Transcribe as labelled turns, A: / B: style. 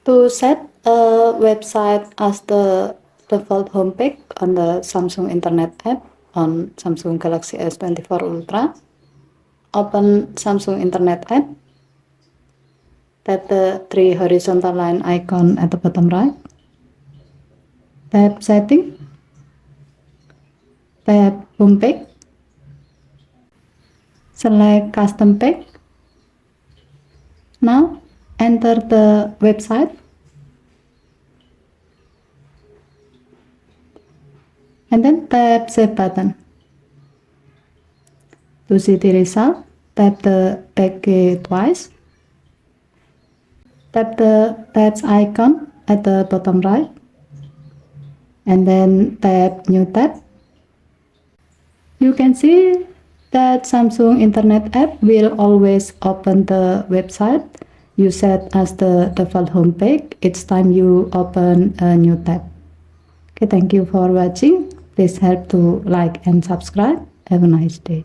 A: To set a website as the default homepage on the Samsung Internet app on Samsung Galaxy S24 Ultra, open Samsung Internet app, tap the three horizontal line icon at the bottom right, tap Setting, tap Homepage, select Custom Page. Now enter the website and then tap Save button. To see the result, tap the back key twice, tap the tabs icon at the bottom right, and then tap New tab. You can see that Samsung Internet app will always open the website you set as the default homepage each time you open a new tab. Okay, thank you for watching. Please help to like and subscribe. Have a nice day.